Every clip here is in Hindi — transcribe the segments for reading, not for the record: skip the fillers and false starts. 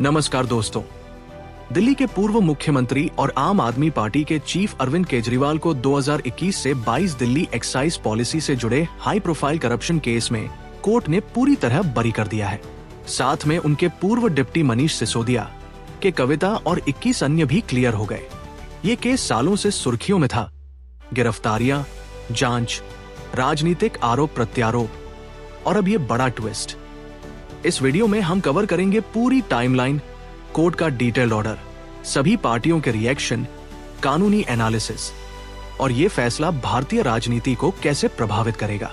नमस्कार दोस्तों। दिल्ली के पूर्व मुख्यमंत्री और आम आदमी पार्टी के चीफ अरविंद केजरीवाल को 2021 से 22 दिल्ली एक्साइज पॉलिसी से जुड़े हाई प्रोफाइल करप्शन केस में कोर्ट ने पूरी तरह बरी कर दिया है। साथ में उनके पूर्व डिप्टी मनीष सिसोदिया के कविता और 21 अन्य भी क्लियर हो गए। ये केस सालों से सुर्खियों में था। गिरफ्तारियां, जांच, राजनीतिक आरोप प्रत्यारोप और अब ये बड़ा ट्विस्ट। इस वीडियो में हम कवर करेंगे पूरी टाइमलाइन, कोर्ट का डिटेल्ड ऑर्डर, सभी पार्टियों के रिएक्शन, कानूनी एनालिसिस और ये फैसला भारतीय राजनीति को कैसे प्रभावित करेगा।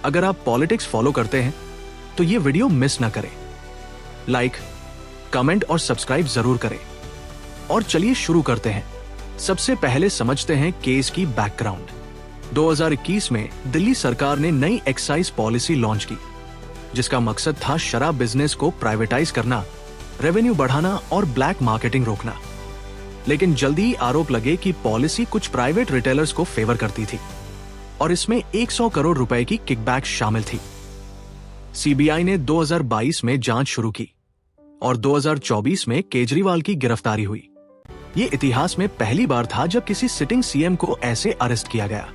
अगर आप पॉलिटिक्स फॉलो करते हैं तो ये वीडियो मिस ना करें। लाइक, कमेंट और सब्सक्राइब जरूर करें। और चलिए शुरू करते हैं। सबसे पहले समझते हैं केस की बैकग्राउंड। 2021 में दिल्ली सरकार ने नई एक्साइज पॉलिसी लॉन्च की, जिसका मकसद था शराब बिजनेस को प्राइवेटाइज करना, रेवेन्यू बढ़ाना और ब्लैक मार्केटिंग रोकना। लेकिन जल्दी ही आरोप लगे कि पॉलिसी कुछ प्राइवेट रिटेलर्स को फेवर करती थी और इसमें 100 करोड़ रुपए की किकबैक शामिल थी। सीबीआई ने 2022 में जांच शुरू की और 2024 में केजरीवाल की गिरफ्तारी हुई। ये इतिहास में पहली बार था जब किसी सिटिंग सीएम को ऐसे अरेस्ट किया गया।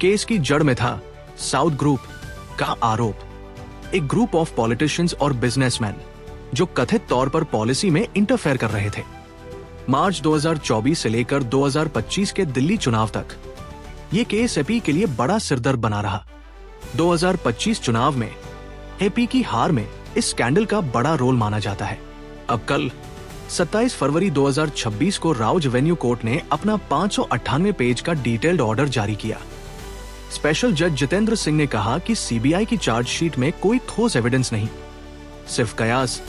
केस की जड़ में था साउथ ग्रुप का आरोप, एक ग्रुप ऑफ पॉलिटिशियंस और बिजनेसमैन जो कथित तौर पर पॉलिसी में इंटरफेयर कर रहे थे। मार्च 2024 से लेकर 2025 के दिल्ली चुनाव तक ये केस एपी के लिए बड़ा सिरदर्द बना रहा। 2025 चुनाव में एपी की हार में इस स्कैंडल का बड़ा रोल माना जाता है। अब कल 27 फरवरी 2026 को राउज वेन्यू कोर्ट ने अपना 598 पेज का डिटेल्ड ऑर्डर जारी किया। स्पेशल जज जितेंद्र सिंह ने कहा कि सीबीआई की चार्जशीट में कोई ठोस एविडेंस नहीं, सिर्फ कयास,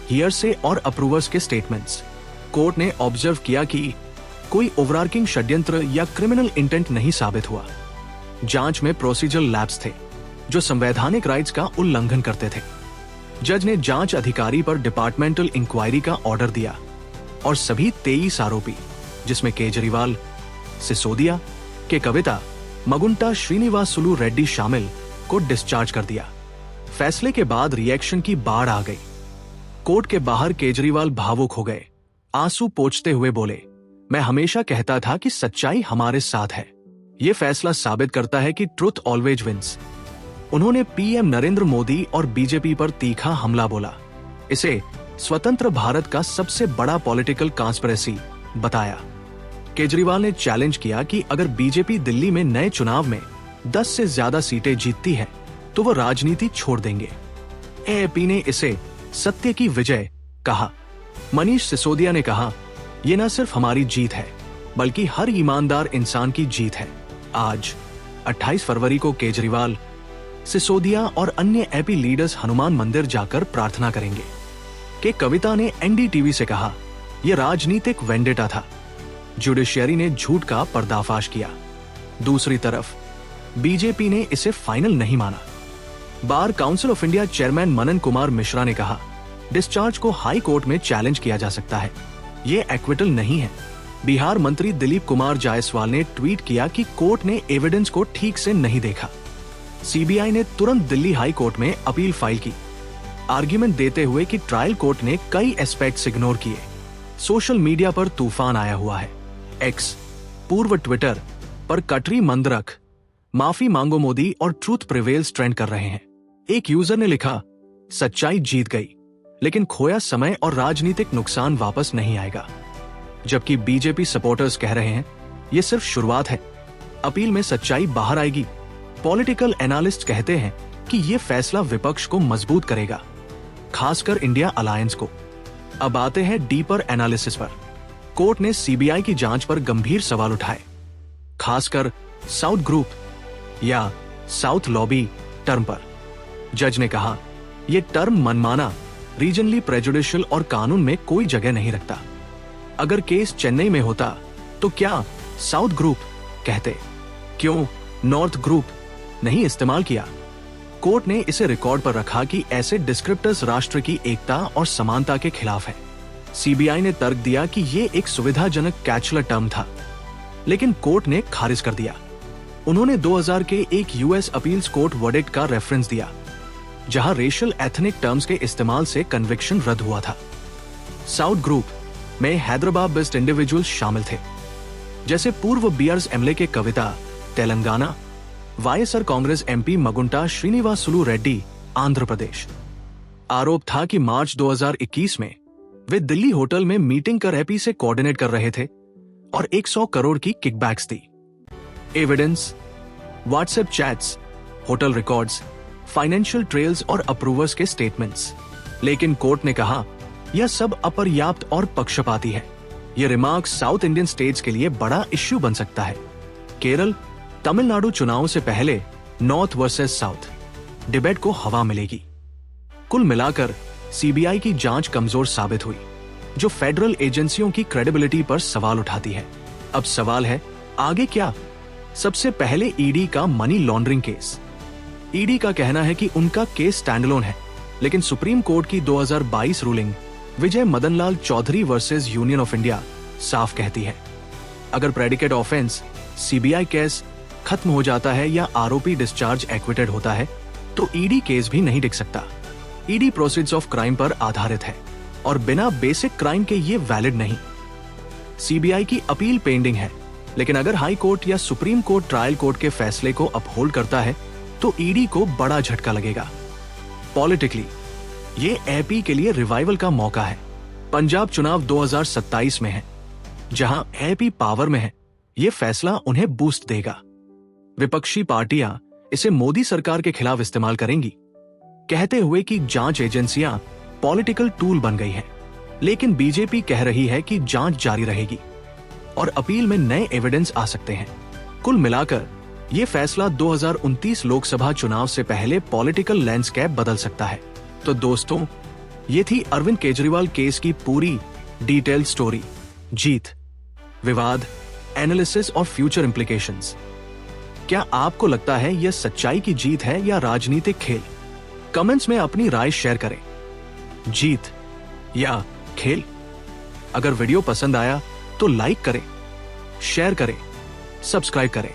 हियरसे और अप्रूवर्स के स्टेटमेंट्स। कोर्ट ने ऑब्जर्व किया कि कोई ओवरआर्किंग षड्यंत्र या क्रिमिनल इंटेंट नहीं साबित हुआ। जांच में प्रोसीजरल लैप्स थे जो संवैधानिक राइट्स का उल्लंघन करते थे। जज ने जांच अधिकारी पर डिपार्टमेंटल इंक्वायरी का ऑर्डर दिया और सभी 23 आरोपी, जिसमें केजरीवाल, सिसोदिया के कविता, मगुंटा श्रीनिवासुलु रेड्डी शामिल, को डिस्चार्ज कर दिया। फैसले के बाद रिएक्शन की बाढ़ आ गई। कोर्ट के बाहर केजरीवाल भावुक हो गए। आंसू पोंछते हुए बोले, मैं हमेशा कहता था कि सच्चाई हमारे साथ है। यह फैसला साबित करता है कि ट्रुथ ऑलवेज विंस। उन्होंने पीएम नरेंद्र मोदी और बीजेपी पर तीखा हमला बोला। इसे स्वतंत्र भारत का सबसे बड़ा पॉलिटिकल कॉन्स्पिरेसी बताया। केजरीवाल ने चैलेंज किया कि अगर बीजेपी दिल्ली में नए चुनाव में 10 से ज्यादा सीटें जीतती है तो वो राजनीति छोड़ देंगे। एएपी ने इसे सत्य की विजय कहा। मनीष सिसोदिया ने कहा, ये न सिर्फ हमारी जीत है बल्कि हर ईमानदार इंसान की जीत है। आज 28 फरवरी को केजरीवाल, सिसोदिया और अन्य एपी लीडर्स हनुमान मंदिर जाकर प्रार्थना करेंगे। के कविता ने एनडीटीवी से कहा, यह राजनीतिक वेंडेटा था। जुडिशियरी ने झूठ का पर्दाफाश किया। दूसरी तरफ बीजेपी ने इसे फाइनल नहीं माना। Bar council of India chairman Manan Kumar Mishra ने कहा, डिस्चार्ज को हाई कोर्ट में चैलेंज किया जा सकता है, ये एक्विटल नहीं है। बिहार मंत्री दिलीप कुमार जायसवाल ने ट्वीट किया कि कोर्ट ने एविडेंस को ठीक से नहीं देखा। सीबीआई ने तुरंत दिल्ली हाई कोर्ट में अपील फाइल की, आर्ग्यूमेंट देते हुए कि ट्रायल कोर्ट ने कई एस्पेक्ट्स इग्नोर किए। सोशल मीडिया पर तूफान आया हुआ है। एक्स, पूर्व ट्विटर, पर कटरी मंदरक, माफी मांगो मोदी और ट्रूथ प्रिवेल्स ट्रेंड कर रहे हैं। एक यूजर ने लिखा, सच्चाई जीत गई लेकिन खोया समय और राजनीतिक नुकसान वापस नहीं आएगा। जबकि बीजेपी सपोर्टर्स कह रहे हैं, ये सिर्फ शुरुआत है, अपील में सच्चाई बाहर आएगी। पॉलिटिकल एनालिस्ट कहते हैं कि ये फैसला विपक्ष को मजबूत करेगा, खासकर इंडिया अलायंस को। अब आते हैं डीपर एनालिसिस पर। कोर्ट ने सीबीआई की जांच पर गंभीर सवाल उठाए, खासकर साउथ ग्रुप या साउथ लॉबी टर्म पर। जज ने कहा, यह टर्म मनमाना, रीजनली प्रेजुडिशियल और कानून में कोई जगह नहीं रखता। अगर केस चेन्नई में होता तो क्या साउथ ग्रुप कहते, क्यों नॉर्थ ग्रुप नहीं इस्तेमाल किया? कोर्ट ने इसे रिकॉर्ड पर रखा कि ऐसे डिस्क्रिप्टर्स राष्ट्र की एकता और समानता के खिलाफ है। सीबीआई ने तर्क दिया कि ये एक सुविधाजनक कैचलर टर्म था, लेकिन कोर्ट ने खारिज कर दिया। उन्होंने 2000 के एक यूएस अपील्स कोर्ट वर्डिक्ट का रेफरेंस दिया, जहां रेशियल एथनिक टर्म्स के इस्तेमाल से कन्विक्शन रद्द हुआ था। साउथ ग्रुप में हैदराबाद बेस्ड इंडिविजुअल्स शामिल थे, जैसे पूर्व बीआरएस एमएलए के Kavitha Telangana, YSR Congress MP Magunta Srinivasulu Reddy Andhra Pradesh. आरोप था कि मार्च 2021 में वे दिल्ली होटल में मीटिंग कर एपी से कोऑर्डिनेट कर रहे थे और 100 करोड़ की किकबैक्स दी। Evidence, WhatsApp chats, hotel records, financial trails और अप्रूवर्स के स्टेटमेंट्स। लेकिन कोर्ट ने कहा यह सब अपर्याप्त और पक्षपाती है। यह रिमार्क साउथ इंडियन स्टेट्स के लिए बड़ा इश्यू बन सकता है। केरल, तमिलनाडु चुनाव से पहले नॉर्थ वर्सेस साउथ डिबेट को हवा मिलेगी। कुल मिलाकर सीबीआई की जांच कमजोर साबित हुई, जो फेडरल एजेंसियों की क्रेडिबिलिटी पर सवाल उठाती है। अब सवाल है आगे क्या? सबसे पहले ईडी का मनी लॉन्ड्रिंग केस। ईडी का कहना है कि उनका केस स्टैंडअलोन है, लेकिन सुप्रीम कोर्ट की 2022 ruling Vijay Madan Lal Chaudhary versus union of India साफ कहती है, अगर प्रेडिकेट ऑफेंस सीबीआई केस खत्म हो जाता है या आरोपी डिस्चार्ज एक्विटेड होता है तो ईडी केस भी नहीं टिक सकता। ईडी प्रोसीड्स ऑफ क्राइम पर आधारित है और बिना बेसिक क्राइम के ये वैलिड नहीं। सीबीआई की अपील पेंडिंग है, लेकिन अगर हाई कोर्ट या सुप्रीम कोर्ट ट्रायल कोर्ट के फैसले को अपहोल्ड करता है तो ईडी को बड़ा झटका लगेगा। पॉलिटिकली ये एपी के लिए रिवाइवल का मौका है। पंजाब चुनाव 2027 में है, जहां एपी पावर में है। ये फैसला उन्हें बूस्ट देगा। विपक्षी पार्टियां इसे मोदी सरकार के खिलाफ इस्तेमाल करेंगी, कहते हुए कि जांच एजेंसियां पॉलिटिकल टूल बन गई हैं। लेकिन बीजेपी कह रही है कि जांच जारी रहेगी और अपील में नए एविडेंस आ सकते हैं। कुल मिलाकर ये फैसला 2029 लोकसभा चुनाव से पहले पॉलिटिकल लैंडस्केप बदल सकता है। तो दोस्तों, ये थी अरविंद केजरीवाल केस की पूरी डिटेल्ड स्टोरी। जीत, विवाद, एनालिसिस और फ्यूचर इंप्लीकेशंस। क्या आपको लगता है यह सच्चाई की जीत है या राजनीतिक खेल? कमेंट्स में अपनी राय शेयर करें। जीत या खेल? अगर वीडियो पसंद आया तो लाइक करें, शेयर करें, सब्सक्राइब करें।